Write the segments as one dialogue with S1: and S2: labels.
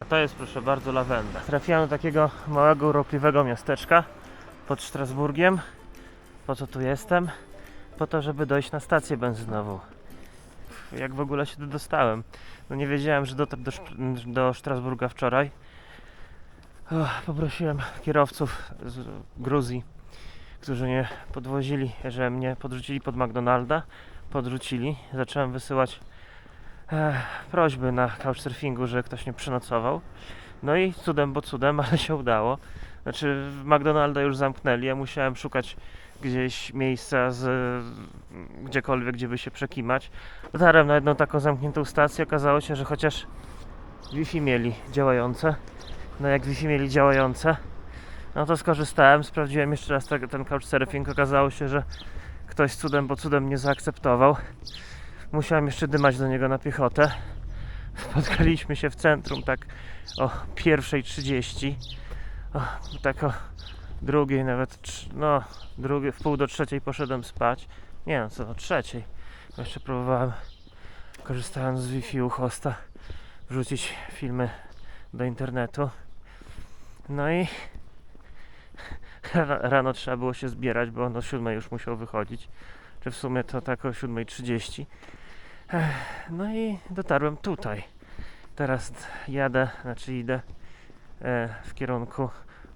S1: to jest, proszę bardzo, lawenda. Trafiłem do takiego małego, urokliwego miasteczka pod Strasburgiem. Po co tu jestem? Po to, żeby dojść na stację benzynową. Jak w ogóle się tu dostałem? No nie wiedziałem, że dotarł do Strasburga wczoraj. Poprosiłem kierowców z Gruzji, którzy mnie podwozili, że mnie podrzucili pod McDonalda. Podrzucili. Zacząłem wysyłać prośby na couchsurfingu, że ktoś mnie przenocował. No i cudem, bo cudem, ale się udało. Znaczy, McDonalda już zamknęli, ja musiałem szukać gdzieś miejsca gdziekolwiek, gdzie by się przekimać. Dotarłem na jedną taką zamkniętą stację, okazało się, że chociaż Wi-Fi mieli działające, no jak Wi-Fi mieli działające, no to skorzystałem, sprawdziłem jeszcze raz ten couchsurfing, okazało się, że ktoś cudem, bo cudem mnie zaakceptował. Musiałem jeszcze dymać do niego na piechotę. Spotkaliśmy się w centrum tak o 1:30, tak o drugiej nawet, w pół do trzeciej poszedłem spać. Nie no, co o trzeciej. Jeszcze próbowałem, korzystając z Wi-Fi u hosta, wrzucić filmy do internetu. No i rano trzeba było się zbierać, bo on o 7 już musiał wychodzić. Czy w sumie to tak o 7:30. No i dotarłem tutaj. Teraz idę w kierunku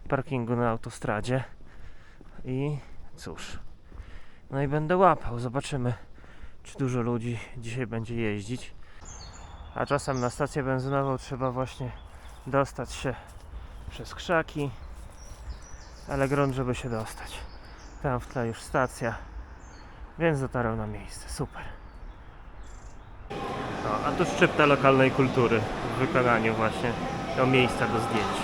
S1: parkingu na autostradzie i cóż, no i będę łapał, zobaczymy, czy dużo ludzi dzisiaj będzie jeździć. A czasem na stację benzynową trzeba właśnie dostać się przez krzaki, ale grunt, żeby się dostać. Tam w tle już stacja, więc dotarłem na miejsce, super. A tu szczypta lokalnej kultury w wykonaniu właśnie miejsca do zdjęć.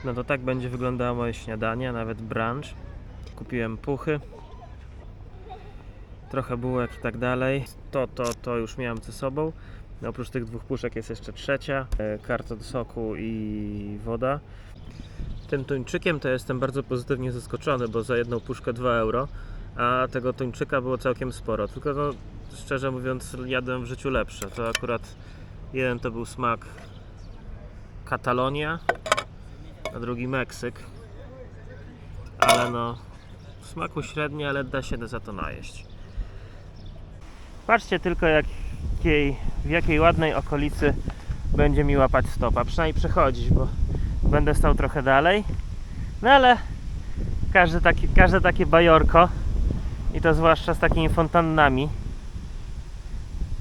S1: No to tak będzie wyglądało moje śniadanie, a nawet brunch. Kupiłem puchy, trochę bułek i tak dalej. To już miałem ze sobą. No, oprócz tych dwóch puszek jest jeszcze trzecia, karton soku i woda. Tym tuńczykiem to jestem bardzo pozytywnie zaskoczony, bo za jedną puszkę 2 euro, a tego tuńczyka było całkiem sporo. Tylko no, szczerze mówiąc, jadłem w życiu lepsze. To akurat jeden to był smak Katalonia, a drugi Meksyk. Ale no, w smaku średni, ale da się za to najeść. Patrzcie tylko w jakiej ładnej okolicy będzie mi łapać stopa. Przynajmniej przechodzić, bo będę stał trochę dalej. No ale każde takie bajorko, i to zwłaszcza z takimi fontannami.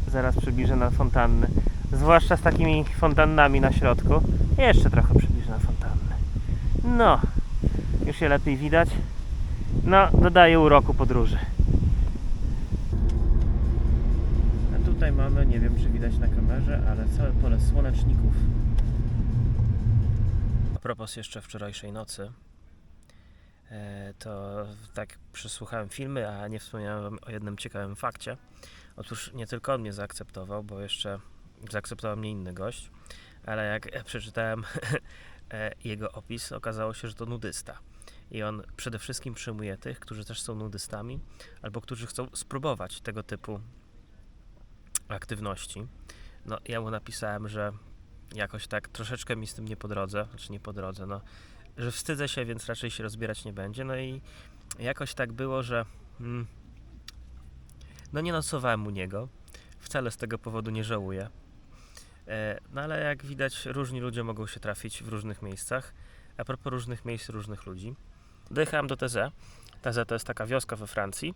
S1: Zaraz przybliżę na fontanny. Zwłaszcza z takimi fontannami na środku. Jeszcze trochę przybliżę na fontanny. No, już je lepiej widać. No, dodaje uroku podróży. A tutaj mamy, nie wiem czy widać na kamerze, ale całe pole słoneczników. A propos jeszcze wczorajszej nocy, to tak przesłuchałem filmy, a nie wspomniałem o jednym ciekawym fakcie. Otóż nie tylko on mnie zaakceptował, bo jeszcze zaakceptował mnie inny gość, ale jak przeczytałem jego opis, okazało się, że to nudysta. I on przede wszystkim przyjmuje tych, którzy też są nudystami, albo którzy chcą spróbować tego typu aktywności. No, ja mu napisałem, że jakoś tak troszeczkę mi z tym nie po drodze, no, że wstydzę się, więc raczej się rozbierać nie będzie. No i jakoś tak było, że no nie nocowałem u niego. Wcale z tego powodu nie żałuję. No ale jak widać, różni ludzie mogą się trafić w różnych miejscach. A propos różnych miejsc, różnych ludzi. Dojechałem do Taizé. Taizé to jest taka wioska we Francji,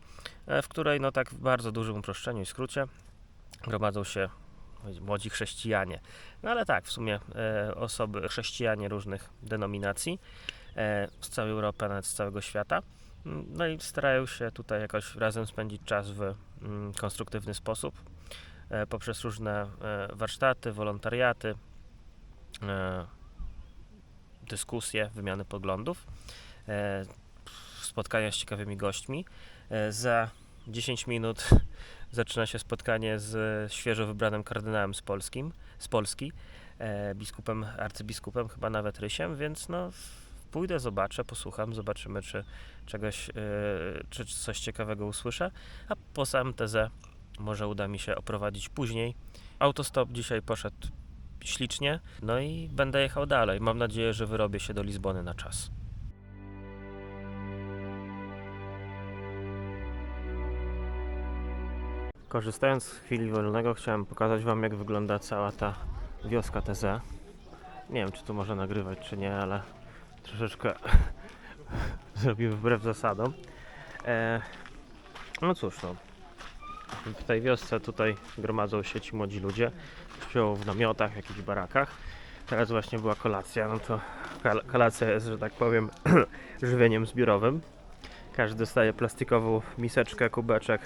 S1: w której no tak w bardzo dużym uproszczeniu i skrócie gromadzą się młodzi chrześcijanie. No ale tak, w sumie osoby, chrześcijanie różnych denominacji z całej Europy, a nawet z całego świata. No i starają się tutaj jakoś razem spędzić czas w konstruktywny sposób poprzez różne warsztaty, wolontariaty, dyskusje, wymiany poglądów, spotkania z ciekawymi gośćmi. Za 10 minut zaczyna się spotkanie z świeżo wybranym kardynałem z Polski, arcybiskupem, chyba nawet Rysiem, więc no pójdę, zobaczę, posłucham, zobaczymy, czy coś ciekawego usłyszę, a po sam Taizé może uda mi się oprowadzić później. Autostop dzisiaj poszedł ślicznie. No i będę jechał dalej. Mam nadzieję, że wyrobię się do Lizbony na czas. Korzystając z chwili wolnego, chciałem pokazać Wam, jak wygląda cała ta wioska TZ. Nie wiem, czy tu można nagrywać, czy nie, ale troszeczkę zrobimy wbrew zasadom. No cóż, no. W tej wiosce tutaj gromadzą się ci młodzi ludzie. Śpią w namiotach, w jakichś barakach. Teraz właśnie była kolacja, no to kolacja jest, że tak powiem, żywieniem zbiorowym. Każdy dostaje plastikową miseczkę, kubeczek,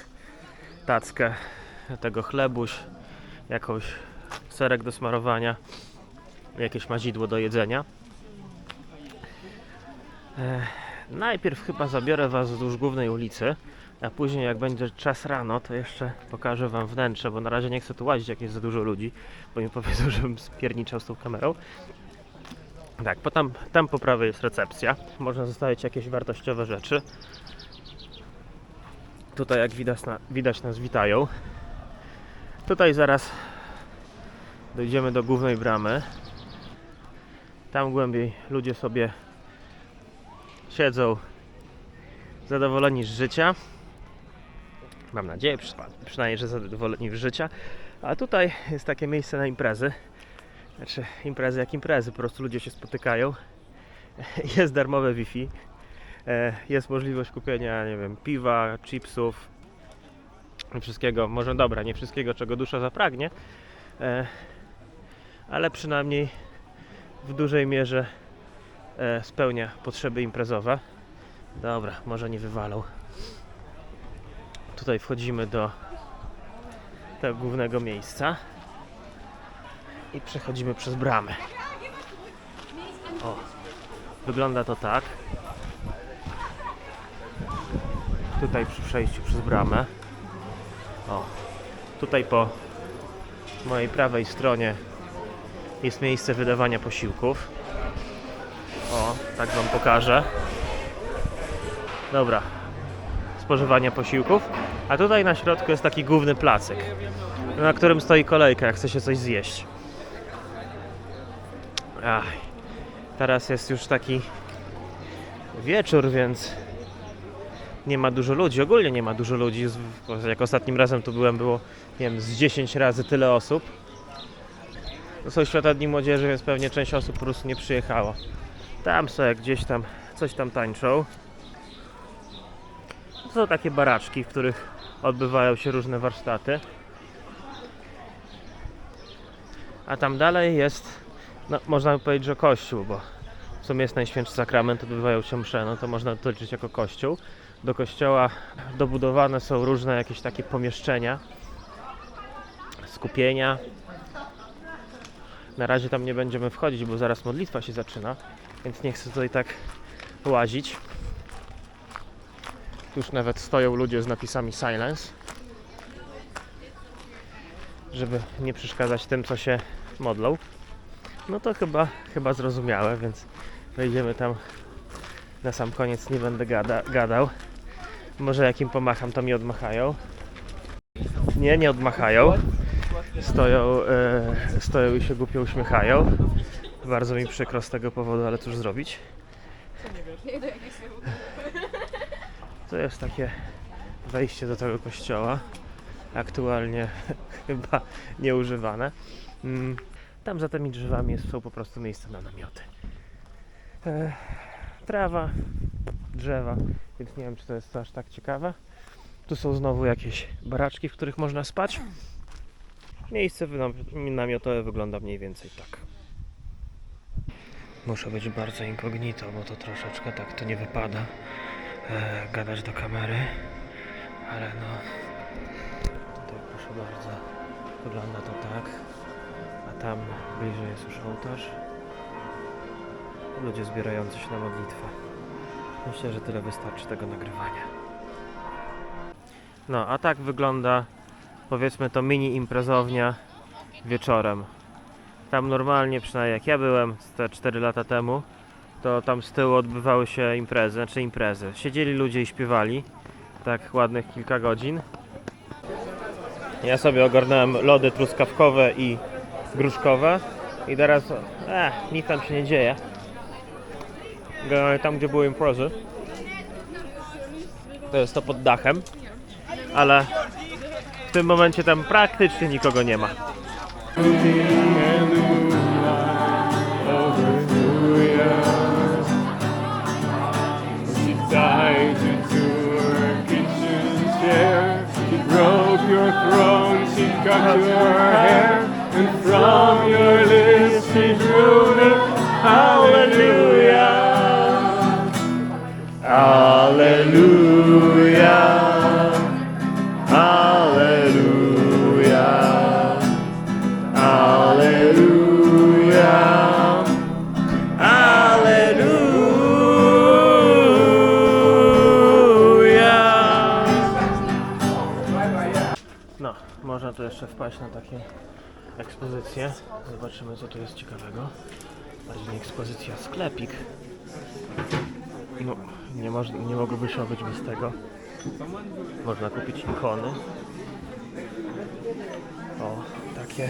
S1: tackę tego chlebuś, jakąś serek do smarowania, jakieś mazidło do jedzenia. Najpierw chyba zabiorę Was wzdłuż głównej ulicy, a później jak będzie czas rano, to jeszcze pokażę Wam wnętrze, bo na razie nie chcę tu łazić, jak jest za dużo ludzi, bo mi powiedzą, żebym spierniczał z tą kamerą. Tak, tam po prawej jest recepcja, można zostawić jakieś wartościowe rzeczy. Tutaj jak widać nas witają. Tutaj zaraz dojdziemy do głównej bramy. Tam głębiej ludzie sobie siedzą zadowoleni z życia. Mam nadzieję przynajmniej, że zadowoleni z życia. A tutaj jest takie miejsce na imprezy. Znaczy imprezy jak imprezy, po prostu ludzie się spotykają. Jest darmowe Wi-Fi. Jest możliwość kupienia, nie wiem, piwa, chipsów, wszystkiego, może dobra, nie wszystkiego, czego dusza zapragnie, ale przynajmniej w dużej mierze spełnia potrzeby imprezowe. Dobra, może nie wywalą. Tutaj wchodzimy do tego głównego miejsca i przechodzimy przez bramę. O, wygląda to tak. Tutaj przy przejściu przez bramę. O, tutaj po mojej prawej stronie jest miejsce wydawania posiłków. O, tak Wam pokażę. Dobra, spożywanie posiłków. A tutaj na środku jest taki główny placyk, na którym stoi kolejka, jak chce się coś zjeść. Teraz jest już taki wieczór, więc nie ma dużo ludzi. Ogólnie nie ma dużo ludzi. Jak ostatnim razem tu byłem, było, nie wiem, z 10 razy tyle osób. To są Święta Dni Młodzieży, więc pewnie część osób po prostu nie przyjechało. Tam sobie gdzieś tam coś tam tańczą. To są takie baraczki, w których odbywają się różne warsztaty. A tam dalej jest, no można by powiedzieć, że kościół, bo w sumie jest Najświętszy Sakrament, odbywają się msze, no to można to liczyć jako kościół. Do kościoła dobudowane są różne jakieś takie pomieszczenia, skupienia. Na razie tam nie będziemy wchodzić, bo zaraz modlitwa się zaczyna, więc nie chcę tutaj tak łazić. Już nawet stoją ludzie z napisami silence, żeby nie przeszkadzać tym, co się modlą. No to chyba zrozumiałe, więc wejdziemy tam na sam koniec, nie będę gadał. Może jak im pomacham, to mi odmachają. Nie odmachają. Stoją i się głupio uśmiechają. Bardzo mi przykro z tego powodu, ale cóż zrobić. To jest takie wejście do tego kościoła. Aktualnie chyba nieużywane. Tam za tymi drzewami są po prostu miejsca na namioty. Trawa, drzewa, więc nie wiem, czy to jest aż tak ciekawe. Tu są znowu jakieś baraczki, w których można spać. Miejsce namiotowe wygląda mniej więcej tak. Muszę być bardzo incognito, bo to troszeczkę tak to nie wypada gadać do kamery, ale no tutaj proszę bardzo, wygląda to tak, a tam bliżej jest już ołtarz, ludzie zbierający się na modlitwę. Myślę, że tyle wystarczy tego nagrywania. No a tak wygląda, powiedzmy, to mini imprezownia wieczorem. Tam normalnie, przynajmniej jak ja byłem te 4 lata temu, to tam z tyłu odbywały się imprezy. Siedzieli ludzie i śpiewali, tak ładnych kilka godzin. Ja sobie ogarnąłem lody truskawkowe i gruszkowe. I teraz nic tam się nie dzieje. Tam, gdzie były imprezy, to jest to pod dachem, ale w tym momencie tam praktycznie nikogo nie ma. Hallelujah, hallelujah, hallelujah, hallelujah. No, można tu jeszcze wpaść na takie ekspozycje. Zobaczymy, co tu jest ciekawego. Bardziej nie ekspozycja, sklepik. No, nie mogłoby się obyć bez tego. Można kupić ikony. O, takie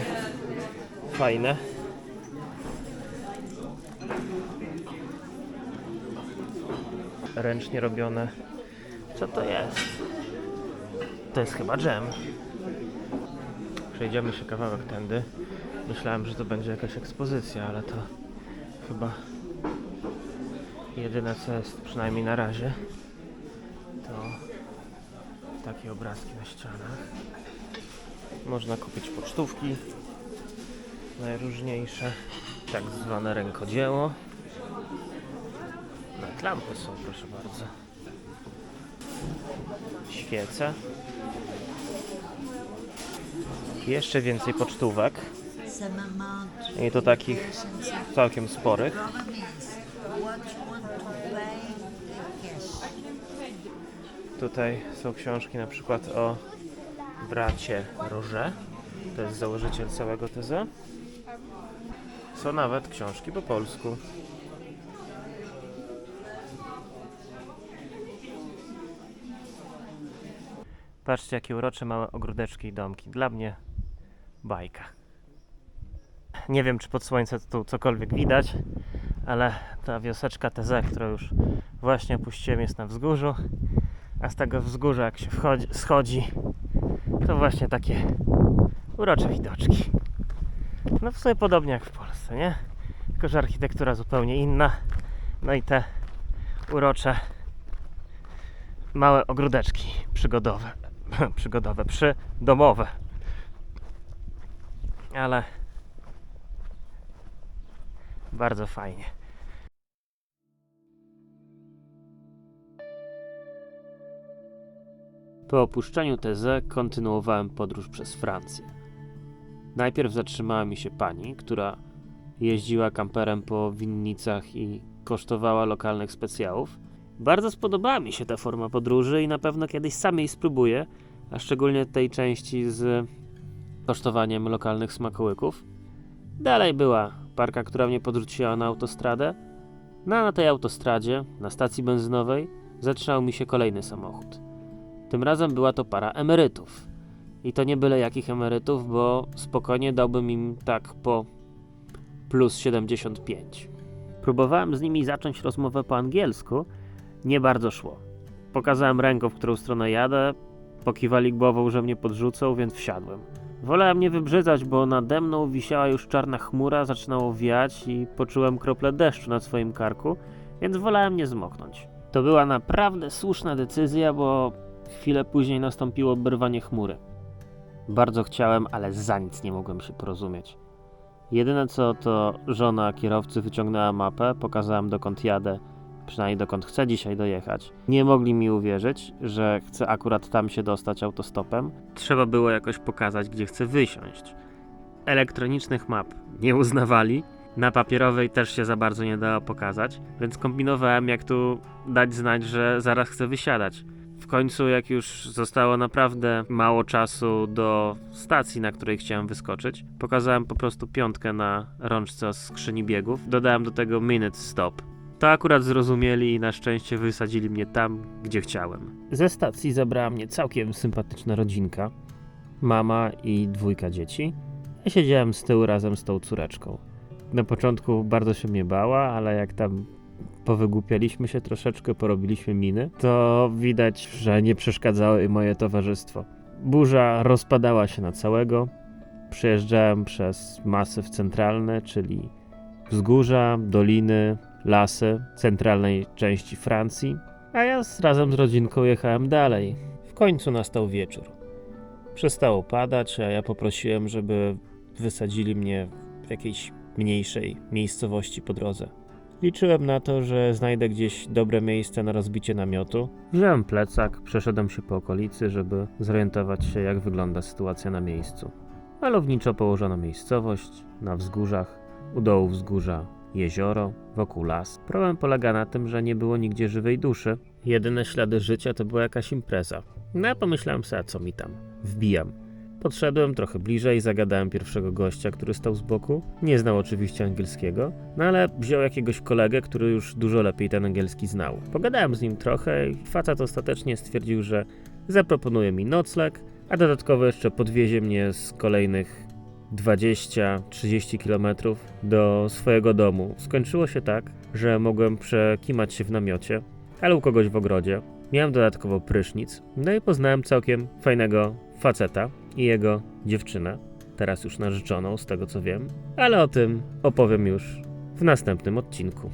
S1: fajne. Ręcznie robione. Co to jest? To jest chyba dżem. Przejdziemy się kawałek tędy. Myślałem, że to będzie jakaś ekspozycja, ale to chyba jedyne, co jest, przynajmniej na razie, to takie obrazki na ścianach. Można kupić pocztówki najróżniejsze, tak zwane rękodzieło. Nawet lampy są, proszę bardzo. Świece. Jeszcze więcej pocztówek. I to takich całkiem sporych. Tutaj są książki na przykład o bracie Roże. To jest założyciel całego TZ. Są nawet książki po polsku. Patrzcie, jakie urocze małe ogródeczki i domki. Dla mnie bajka. Nie wiem, czy pod słońce tu cokolwiek widać, ale ta wioseczka TZ, którą już właśnie opuściłem, jest na wzgórzu. A z tego wzgórza, jak się schodzi, to właśnie takie urocze widoczki. No w sumie podobnie jak w Polsce, nie? Tylko że architektura zupełnie inna. No i te urocze małe ogródeczki przygodowe. Przydomowe. Ale bardzo fajnie. Po opuszczeniu TZ kontynuowałem podróż przez Francję. Najpierw zatrzymała mi się pani, która jeździła kamperem po winnicach i kosztowała lokalnych specjałów. Bardzo spodobała mi się ta forma podróży i na pewno kiedyś sam jej spróbuję, a szczególnie tej części z kosztowaniem lokalnych smakołyków. Dalej była parka, która mnie podrzuciła na autostradę. No a na tej autostradzie, na stacji benzynowej, zatrzymał mi się kolejny samochód. Tym razem była to para emerytów. I to nie byle jakich emerytów, bo spokojnie dałbym im tak po plus 75. Próbowałem z nimi zacząć rozmowę po angielsku, nie bardzo szło. Pokazałem ręką, w którą stronę jadę, pokiwali głową, że mnie podrzucą, więc wsiadłem. Wolałem nie wybrzydzać, bo nade mną wisiała już czarna chmura, zaczynało wiać i poczułem krople deszczu na swoim karku, więc wolałem nie zmoknąć. To była naprawdę słuszna decyzja, bo chwilę później nastąpiło oberwanie chmury. Bardzo chciałem, ale za nic nie mogłem się porozumieć. Jedyne co, to żona kierowcy wyciągnęła mapę, pokazałem dokąd jadę, przynajmniej dokąd chcę dzisiaj dojechać. Nie mogli mi uwierzyć, że chcę akurat tam się dostać autostopem. Trzeba było jakoś pokazać, gdzie chcę wysiąść. Elektronicznych map nie uznawali, na papierowej też się za bardzo nie dało pokazać, więc kombinowałem, jak tu dać znać, że zaraz chcę wysiadać. W końcu, jak już zostało naprawdę mało czasu do stacji, na której chciałem wyskoczyć, pokazałem po prostu piątkę na rączce z skrzyni biegów. Dodałem do tego minute stop. To akurat zrozumieli i na szczęście wysadzili mnie tam, gdzie chciałem. Ze stacji zabrała mnie całkiem sympatyczna rodzinka. Mama i 2 dzieci. Ja siedziałem z tyłu razem z tą córeczką.
S2: na początku bardzo się mnie bała, ale jak tam powygłupialiśmy się troszeczkę, porobiliśmy miny, to widać, że nie przeszkadzało jej moje towarzystwo. Burza rozpadała się na całego. Przejeżdżałem przez masyw centralny, czyli wzgórza, doliny, lasy centralnej części Francji, a ja razem z rodzinką jechałem dalej. W końcu nastał wieczór. Przestało padać, a ja poprosiłem, żeby wysadzili mnie w jakiejś mniejszej miejscowości po drodze. Liczyłem na to, że znajdę gdzieś dobre miejsce na rozbicie namiotu. Wziąłem plecak, przeszedłem się po okolicy, żeby zorientować się, jak wygląda sytuacja na miejscu. Malowniczo położono miejscowość, na wzgórzach, u dołu wzgórza jezioro, wokół las. Problem polega na tym, że nie było nigdzie żywej duszy. Jedyne ślady życia to była jakaś impreza. No ja pomyślałem sobie, a co mi tam, wbijam. Podszedłem trochę bliżej, zagadałem pierwszego gościa, który stał z boku. Nie znał oczywiście angielskiego, no ale wziął jakiegoś kolegę, który już dużo lepiej ten angielski znał. Pogadałem z nim trochę i facet ostatecznie stwierdził, że zaproponuje mi nocleg, a dodatkowo jeszcze podwiezie mnie z kolejnych 20-30 km do swojego domu. Skończyło się tak, że mogłem przekimać się w namiocie, ale u kogoś w ogrodzie. Miałem dodatkowo prysznic, no i poznałem całkiem fajnego faceta i jego dziewczynę, teraz już narzeczoną z tego co wiem, ale o tym opowiem już w następnym odcinku.